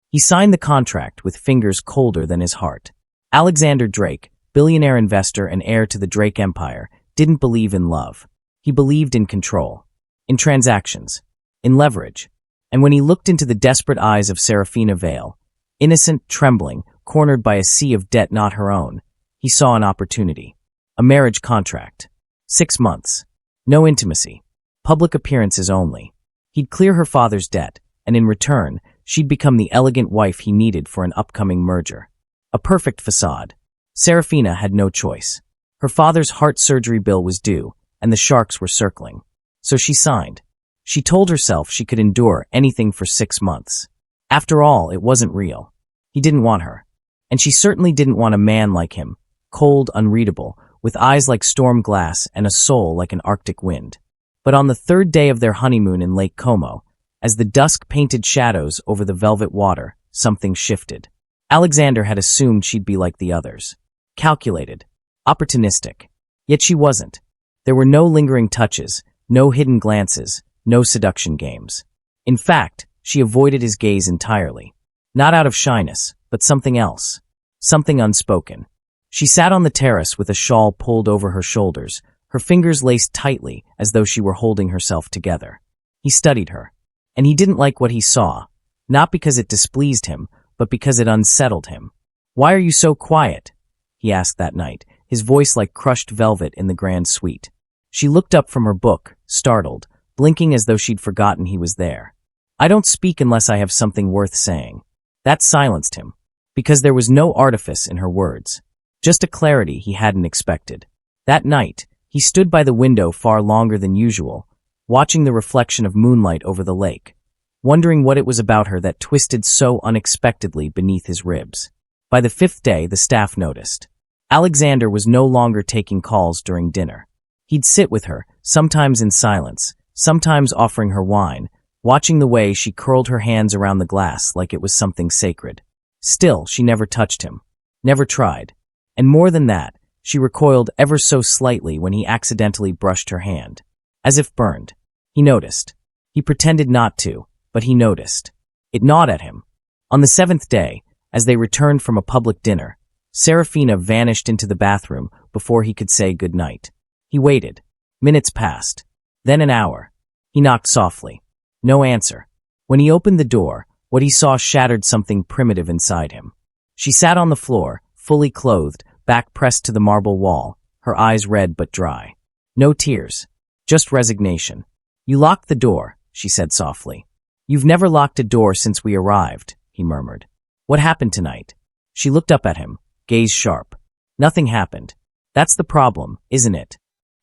He signed the contract with fingers colder than his heart. Alexander Drake, billionaire investor and heir to the Drake Empire, didn't believe in love. He believed in control, in transactions, in leverage. And when he looked into the desperate eyes of Serafina Vale, innocent, trembling, cornered by a sea of debt not her own, he saw an opportunity. A marriage contract. 6 months. No intimacy. Public appearances only. He'd clear her father's debt, and in return, she'd become the elegant wife he needed for an upcoming merger. A perfect facade. Serafina had no choice. Her father's heart surgery bill was due, and the sharks were circling. So she signed. She told herself she could endure anything for 6 months. After all, it wasn't real. He didn't want her. And she certainly didn't want a man like him, cold, unreadable, with eyes like storm glass and a soul like an Arctic wind. But on the 3rd day of their honeymoon in Lake Como, as the dusk painted shadows over the velvet water, something shifted. Alexander had assumed she'd be like the others. Calculated. Opportunistic. Yet she wasn't. There were no lingering touches, no hidden glances, no seduction games. In fact, she avoided his gaze entirely. Not out of shyness, but something else. Something unspoken. She sat on the terrace with a shawl pulled over her shoulders, her fingers laced tightly as though she were holding herself together. He studied her. And he didn't like what he saw, not because it displeased him, but because it unsettled him. "Why are you so quiet?" he asked that night, his voice like crushed velvet in the grand suite. She looked up from her book, startled, blinking as though she'd forgotten he was there. "I don't speak unless I have something worth saying." That silenced him, because there was no artifice in her words, just a clarity he hadn't expected. That night, he stood by the window far longer than usual, watching the reflection of moonlight over the lake, wondering what it was about her that twisted so unexpectedly beneath his ribs. By the 5th day, the staff noticed. Alexander was no longer taking calls during dinner. He'd sit with her, sometimes in silence, sometimes offering her wine, watching the way she curled her hands around the glass like it was something sacred. Still, she never touched him, never tried. And more than that, she recoiled ever so slightly when he accidentally brushed her hand. As if burned. He noticed. He pretended not to, but he noticed. It gnawed at him. On the 7th day, as they returned from a public dinner, Serafina vanished into the bathroom before he could say good night. He waited. Minutes passed. Then an hour. He knocked softly. No answer. When he opened the door, what he saw shattered something primitive inside him. She sat on the floor, fully clothed, back pressed to the marble wall, her eyes red but dry. No tears. Just resignation. "You locked the door," she said softly. "You've never locked a door since we arrived," he murmured. "What happened tonight?" She looked up at him, gaze sharp. "Nothing happened. That's the problem, isn't it?"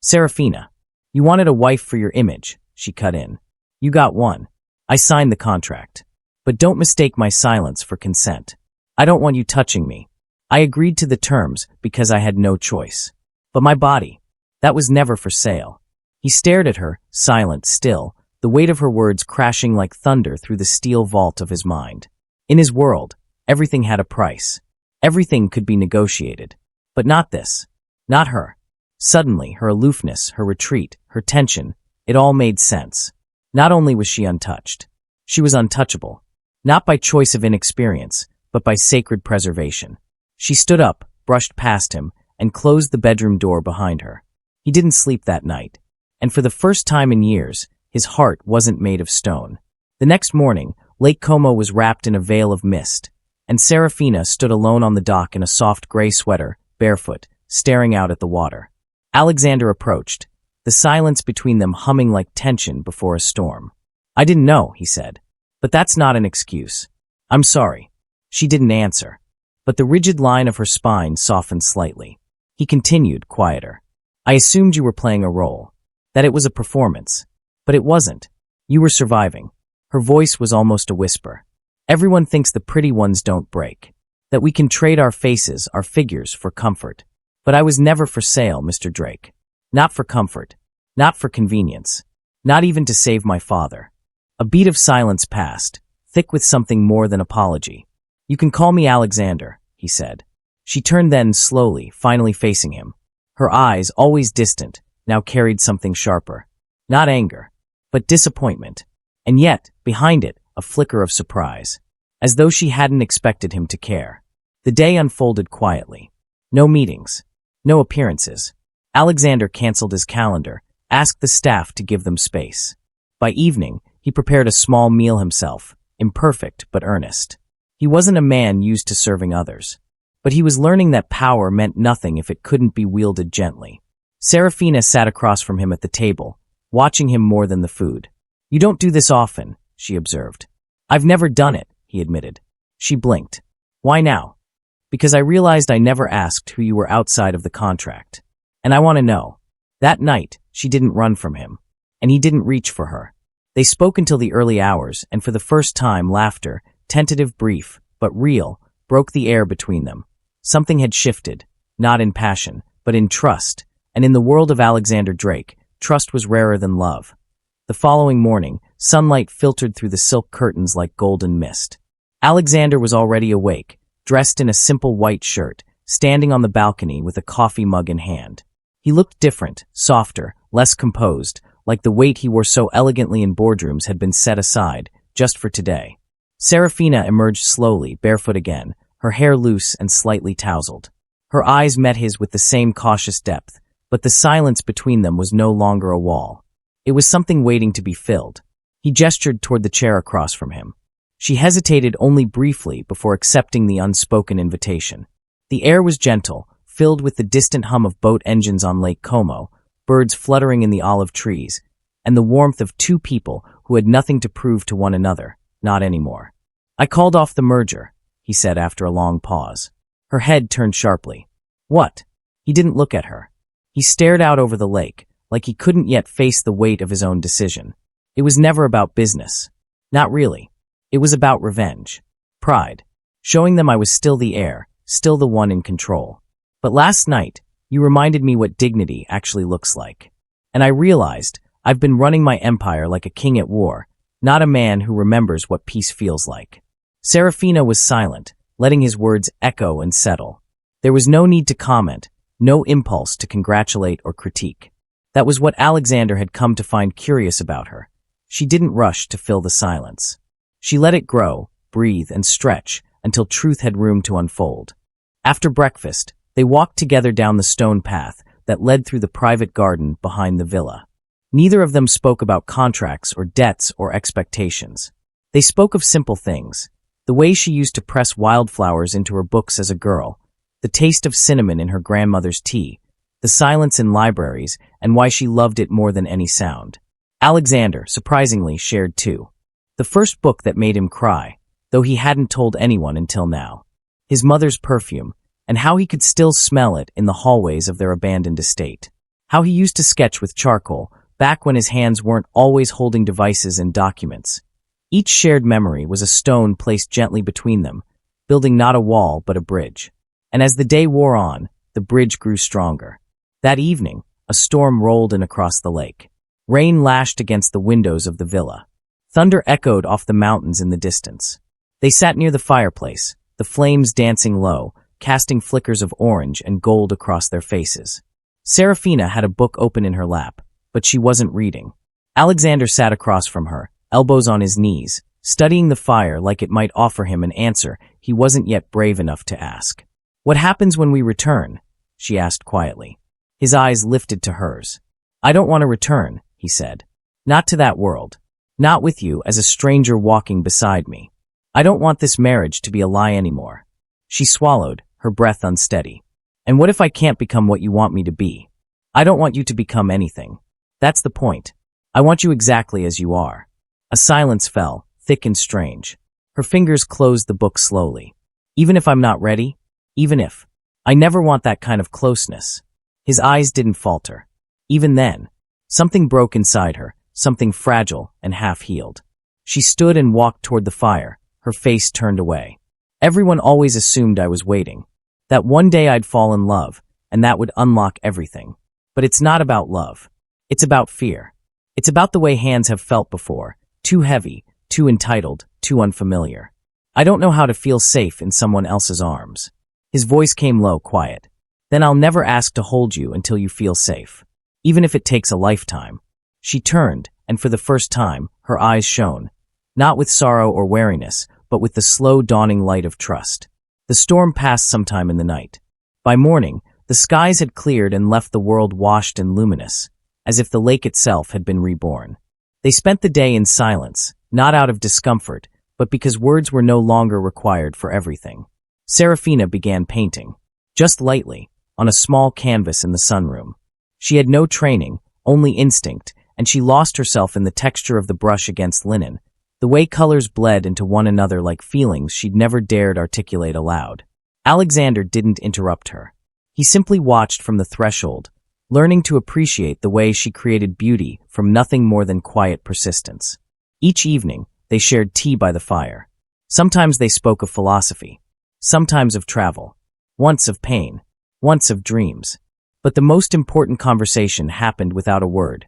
"Serafina, you wanted a wife for your image," she cut in. "You got one. I signed the contract. But don't mistake my silence for consent. I don't want you touching me. I agreed to the terms because I had no choice. But my body, that was never for sale." He stared at her, silent still, the weight of her words crashing like thunder through the steel vault of his mind. In his world, everything had a price. Everything could be negotiated. But not this. Not her. Suddenly, her aloofness, her retreat, her tension, it all made sense. Not only was she untouched. She was untouchable. Not by choice of inexperience, but by sacred preservation. She stood up, brushed past him, and closed the bedroom door behind her. He didn't sleep that night. And for the first time in years, his heart wasn't made of stone. The next morning, Lake Como was wrapped in a veil of mist, and Serafina stood alone on the dock in a soft gray sweater, barefoot, staring out at the water. Alexander approached, the silence between them humming like tension before a storm. "I didn't know," he said. "But that's not an excuse. I'm sorry." She didn't answer, but the rigid line of her spine softened slightly. He continued, quieter. "I assumed you were playing a role. That it was a performance. But it wasn't. You were surviving." Her voice was almost a whisper. "Everyone thinks the pretty ones don't break. That we can trade our faces, our figures, for comfort. But I was never for sale, Mr. Drake. Not for comfort. Not for convenience. Not even to save my father." A beat of silence passed, thick with something more than apology. "You can call me Alexander," he said. She turned then slowly, finally facing him. Her eyes, always distant, now carried something sharper. Not anger, but disappointment. And yet, behind it, a flicker of surprise. as though she hadn't expected him to care. The day unfolded quietly. No meetings. No appearances. Alexander canceled his calendar, asked the staff to give them space. By evening, he prepared a small meal himself, imperfect but earnest. He wasn't a man used to serving others. But he was learning that power meant nothing if it couldn't be wielded gently. Serafina sat across from him at the table, watching him more than the food. "You don't do this often," she observed. "I've never done it," he admitted. She blinked. "Why now?" "Because I realized I never asked who you were outside of the contract. And I want to know." That night, she didn't run from him. And he didn't reach for her. They spoke until the early hours, and for the first time, laughter, tentative, brief, but real, broke the air between them. Something had shifted, not in passion, but in trust, and in the world of Alexander Drake, trust was rarer than love. The following morning, sunlight filtered through the silk curtains like golden mist. Alexander was already awake, dressed in a simple white shirt, standing on the balcony with a coffee mug in hand. He looked different, softer, less composed, like the weight he wore so elegantly in boardrooms had been set aside, just for today. Serafina emerged slowly, barefoot again, her hair loose and slightly tousled. Her eyes met his with the same cautious depth, but the silence between them was no longer a wall. It was something waiting to be filled. He gestured toward the chair across from him. She hesitated only briefly before accepting the unspoken invitation. The air was gentle, filled with the distant hum of boat engines on Lake Como, birds fluttering in the olive trees, and the warmth of two people who had nothing to prove to one another, not anymore. "I called off the merger," he said after a long pause. Her head turned sharply. "What?" He didn't look at her. He stared out over the lake, like he couldn't yet face the weight of his own decision. It was never about business. Not really. It was about revenge. Pride. Showing them I was still the heir, still the one in control. But last night, you reminded me what dignity actually looks like. And I realized I've been running my empire like a king at war, not a man who remembers what peace feels like. Serafina was silent, letting his words echo and settle. There was no need to comment, no impulse to congratulate or critique. That was what Alexander had come to find curious about her. She didn't rush to fill the silence. She let it grow, breathe, and stretch until truth had room to unfold. After breakfast, they walked together down the stone path that led through the private garden behind the villa. Neither of them spoke about contracts or debts or expectations. They spoke of simple things. The way she used to press wildflowers into her books as a girl, the taste of cinnamon in her grandmother's tea, the silence in libraries, and why she loved it more than any sound. Alexander, surprisingly, shared too. The first book that made him cry, though he hadn't told anyone until now. His mother's perfume, and how he could still smell it in the hallways of their abandoned estate. How he used to sketch with charcoal, back when his hands weren't always holding devices and documents. Each shared memory was a stone placed gently between them, building not a wall but a bridge. And as the day wore on, the bridge grew stronger. That evening, a storm rolled in across the lake. Rain lashed against the windows of the villa. Thunder echoed off the mountains in the distance. They sat near the fireplace, the flames dancing low, casting flickers of orange and gold across their faces. Serafina had a book open in her lap, but she wasn't reading. Alexander sat across from her, elbows on his knees, studying the fire like it might offer him an answer he wasn't yet brave enough to ask. "What happens when we return?" she asked quietly. His eyes lifted to hers. "I don't want to return," he said. "Not to that world. Not with you as a stranger walking beside me. I don't want this marriage to be a lie anymore." She swallowed, her breath unsteady. "And what if I can't become what you want me to be?" "I don't want you to become anything. That's the point. I want you exactly as you are." A silence fell, thick and strange. Her fingers closed the book slowly. "Even if I'm not ready? Even if. I never want that kind of closeness." His eyes didn't falter. Even then, something broke inside her, something fragile and half-healed. She stood and walked toward the fire, her face turned away. "Everyone always assumed I was waiting. That one day I'd fall in love, and that would unlock everything. But it's not about love. It's about fear. It's about the way hands have felt before, too heavy, too entitled, too unfamiliar. I don't know how to feel safe in someone else's arms." His voice came low, quiet. "Then I'll never ask to hold you until you feel safe. Even if it takes a lifetime." She turned, and for the first time, her eyes shone. Not with sorrow or wariness, but with the slow dawning light of trust. The storm passed sometime in the night. By morning, the skies had cleared and left the world washed and luminous, as if the lake itself had been reborn. They spent the day in silence, not out of discomfort, but because words were no longer required for everything. Serafina began painting, just lightly, on a small canvas in the sunroom. She had no training, only instinct, and she lost herself in the texture of the brush against linen, the way colors bled into one another like feelings she'd never dared articulate aloud. Alexander didn't interrupt her. He simply watched from the threshold, learning to appreciate the way she created beauty from nothing more than quiet persistence. Each evening, they shared tea by the fire. Sometimes they spoke of philosophy, sometimes of travel, once of pain, once of dreams. But the most important conversation happened without a word,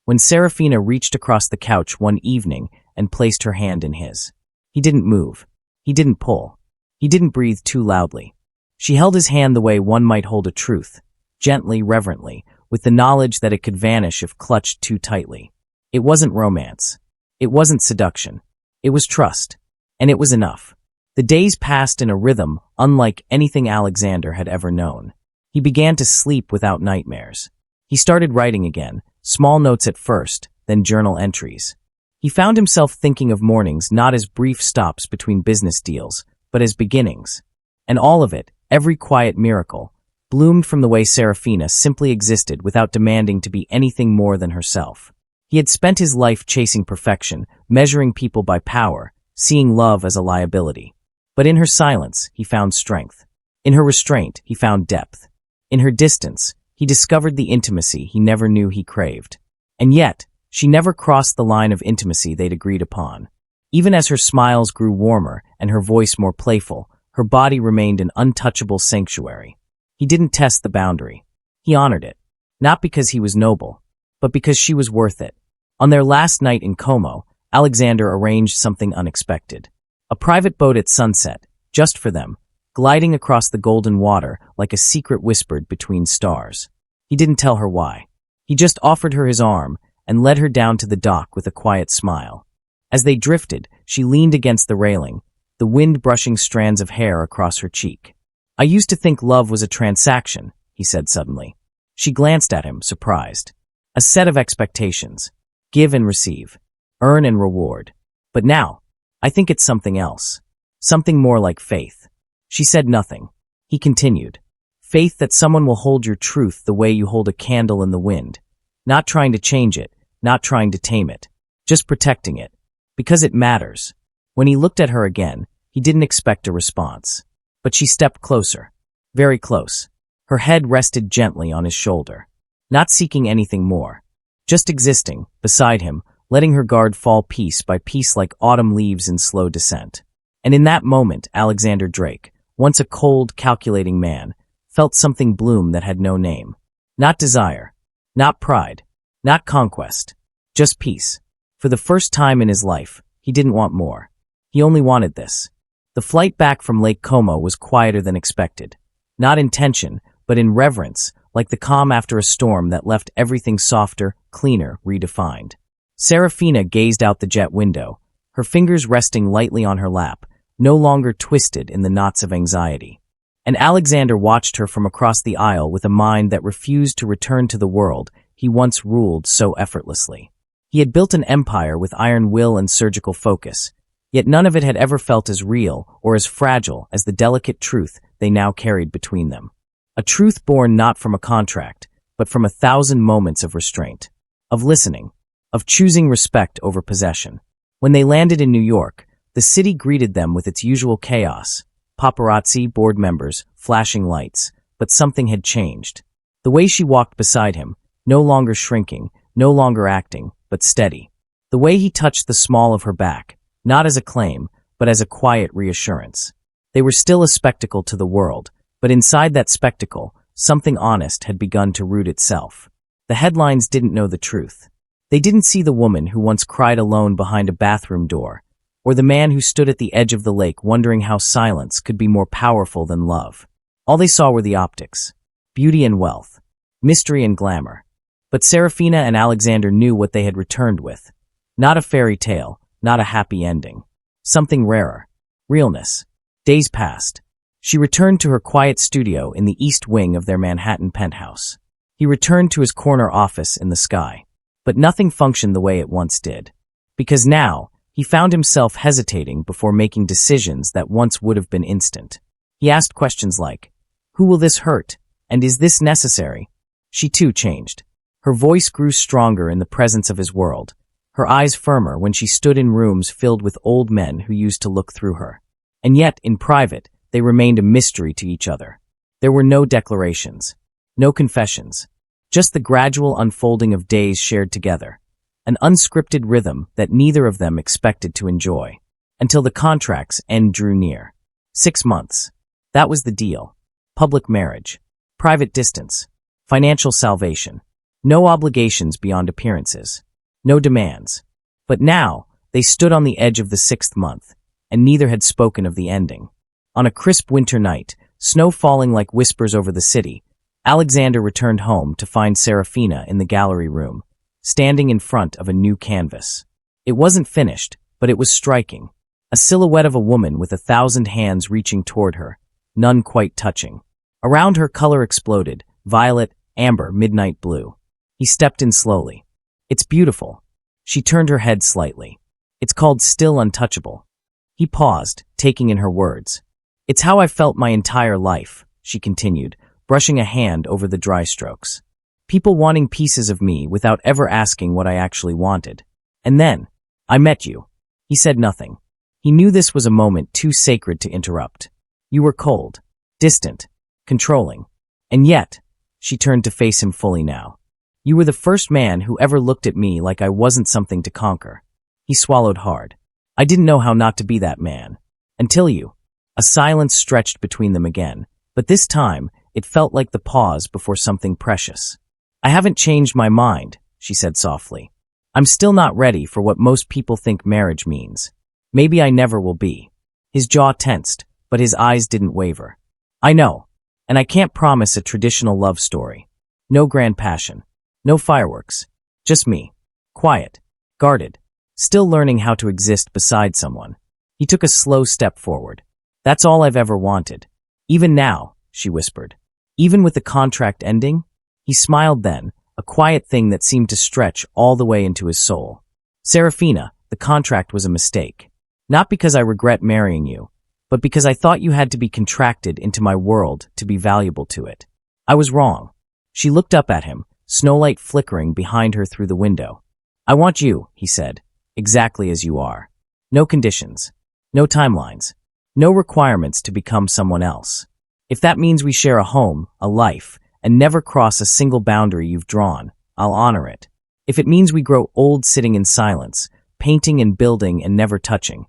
when Serafina reached across the couch one evening and placed her hand in his. He didn't move. He didn't pull. He didn't breathe too loudly. She held his hand the way one might hold a truth, gently, reverently, with the knowledge that it could vanish if clutched too tightly. It wasn't romance. It wasn't seduction. It was trust. And it was enough. The days passed in a rhythm unlike anything Alexander had ever known. He began to sleep without nightmares. He started writing again, small notes at first, then journal entries. He found himself thinking of mornings not as brief stops between business deals, but as beginnings. And all of it, every quiet miracle, bloomed from the way Serafina simply existed without demanding to be anything more than herself. He had spent his life chasing perfection, measuring people by power, seeing love as a liability. But in her silence, he found strength. In her restraint, he found depth. In her distance, he discovered the intimacy he never knew he craved. And yet, she never crossed the line of intimacy they'd agreed upon. Even as her smiles grew warmer and her voice more playful, her body remained an untouchable sanctuary. He didn't test the boundary. He honored it. Not because he was noble, but because she was worth it. On their last night in Como, Alexander arranged something unexpected. A private boat at sunset, just for them, gliding across the golden water like a secret whispered between stars. He didn't tell her why. He just offered her his arm and led her down to the dock with a quiet smile. As they drifted, she leaned against the railing, the wind brushing strands of hair across her cheek. "I used to think love was a transaction," he said suddenly. She glanced at him, surprised. A set of expectations. Give and receive. Earn and reward. But now, I think it's something else. Something more like faith. She said nothing. He continued. Faith that someone will hold your truth the way you hold a candle in the wind. Not trying to change it, not trying to tame it. Just protecting it. Because it matters. When he looked at her again, he didn't expect a response. But she stepped closer. Very close. Her head rested gently on his shoulder. Not seeking anything more. Just existing, beside him, letting her guard fall piece by piece like autumn leaves in slow descent. And in that moment, Alexander Drake, once a cold, calculating man, felt something bloom that had no name. Not desire. Not pride. Not conquest. Just peace. For the first time in his life, he didn't want more. He only wanted this. The flight back from Lake Como was quieter than expected. Not in tension, but in reverence, like the calm after a storm that left everything softer, cleaner, redefined. Serafina gazed out the jet window, her fingers resting lightly on her lap, no longer twisted in the knots of anxiety. And Alexander watched her from across the aisle with a mind that refused to return to the world he once ruled so effortlessly. He had built an empire with iron will and surgical focus, yet none of it had ever felt as real or as fragile as the delicate truth they now carried between them. A truth born not from a contract, but from 1,000 moments of restraint, of listening, of choosing respect over possession. When they landed in New York, the city greeted them with its usual chaos, paparazzi, board members, flashing lights, but something had changed. The way she walked beside him, no longer shrinking, no longer acting, but steady. The way he touched the small of her back, not as a claim, but as a quiet reassurance. They were still a spectacle to the world, but inside that spectacle, something honest had begun to root itself. The headlines didn't know the truth. They didn't see the woman who once cried alone behind a bathroom door, or the man who stood at the edge of the lake wondering how silence could be more powerful than love. All they saw were the optics. Beauty and wealth. Mystery and glamour. But Serafina and Alexander knew what they had returned with. Not a fairy tale, not a happy ending. Something rarer. Realness. Days passed. She returned to her quiet studio in the east wing of their Manhattan penthouse. He returned to his corner office in the sky. But nothing functioned the way it once did. Because now, he found himself hesitating before making decisions that once would have been instant. He asked questions like, "Who will this hurt? And is this necessary?" She too changed. Her voice grew stronger in the presence of his world, her eyes firmer when she stood in rooms filled with old men who used to look through her. And yet, in private, they remained a mystery to each other. There were no declarations, no confessions, just the gradual unfolding of days shared together, an unscripted rhythm that neither of them expected to enjoy, until the contract's end drew near. 6 months. That was the deal. Public marriage, private distance, financial salvation, no obligations beyond appearances, no demands. But now, they stood on the edge of the 6th month, and neither had spoken of the ending. On a crisp winter night, snow falling like whispers over the city, Alexander returned home to find Serafina in the gallery room, standing in front of a new canvas. It wasn't finished, but it was striking. A silhouette of a woman with 1,000 hands reaching toward her, none quite touching. Around her, color exploded, violet, amber, midnight blue. He stepped in slowly. "It's beautiful." She turned her head slightly. "It's called Still Untouchable." He paused, taking in her words. "It's how I felt my entire life," she continued, brushing a hand over the dry strokes. "People wanting pieces of me without ever asking what I actually wanted. And then, I met you." He said nothing. He knew this was a moment too sacred to interrupt. "You were cold, distant, controlling. And yet," she turned to face him fully now, "you were the first man who ever looked at me like I wasn't something to conquer." He swallowed hard. "I didn't know how not to be that man. Until you." A silence stretched between them again, but this time, it felt like the pause before something precious. "I haven't changed my mind," she said softly. "I'm still not ready for what most people think marriage means. Maybe I never will be." His jaw tensed, but his eyes didn't waver. "I know, and I can't promise a traditional love story. No grand passion, no fireworks, just me. Quiet, guarded, still learning how to exist beside someone." He took a slow step forward. "That's all I've ever wanted. Even now," she whispered. "Even with the contract ending?" He smiled then, a quiet thing that seemed to stretch all the way into his soul. "Serafina, the contract was a mistake. Not because I regret marrying you, but because I thought you had to be contracted into my world to be valuable to it. I was wrong." She looked up at him, snowlight flickering behind her through the window. "I want you," he said, "exactly as you are. No conditions, no timelines, no requirements to become someone else. If that means we share a home, a life, and never cross a single boundary you've drawn, I'll honor it. If it means we grow old sitting in silence, painting and building and never touching,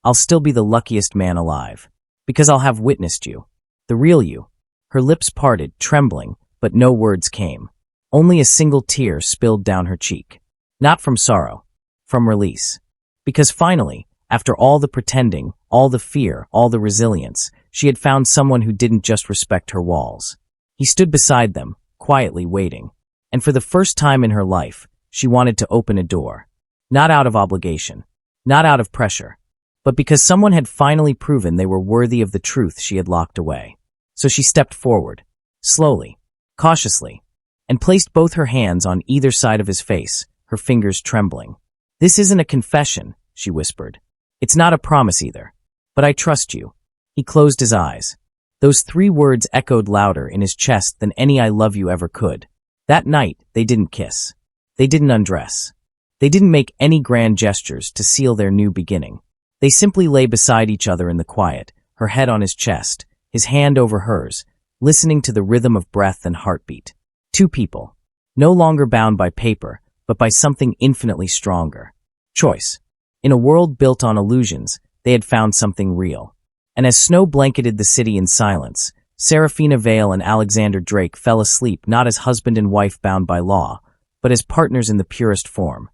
I'll still be the luckiest man alive. Because I'll have witnessed you. The real you." Her lips parted, trembling, but no words came. Only a single tear spilled down her cheek. Not from sorrow, from release. Because finally, after all the pretending, all the fear, all the resilience, she had found someone who didn't just respect her walls. He stood beside them, quietly waiting. And for the first time in her life, she wanted to open a door. Not out of obligation, not out of pressure, but because someone had finally proven they were worthy of the truth she had locked away. So she stepped forward, slowly, cautiously, and placed both her hands on either side of his face, her fingers trembling. "This isn't a confession," she whispered. "It's not a promise either. But I trust you." He closed his eyes. Those 3 words echoed louder in his chest than any "I love you" ever could. That night, they didn't kiss. They didn't undress. They didn't make any grand gestures to seal their new beginning. They simply lay beside each other in the quiet, her head on his chest, his hand over hers, listening to the rhythm of breath and heartbeat. 2 people, no longer bound by paper, but by something infinitely stronger. Choice. In a world built on illusions, they had found something real. And as snow blanketed the city in silence, Serafina Vale and Alexander Drake fell asleep not as husband and wife bound by law, but as partners in the purest form.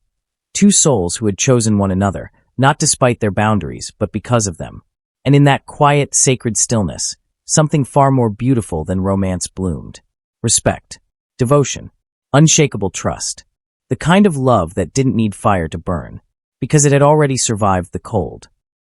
2 souls who had chosen one another, not despite their boundaries, but because of them. And in that quiet, sacred stillness, something far more beautiful than romance bloomed. Respect, devotion, unshakable trust. The kind of love that didn't need fire to burn, because it had already survived the cold.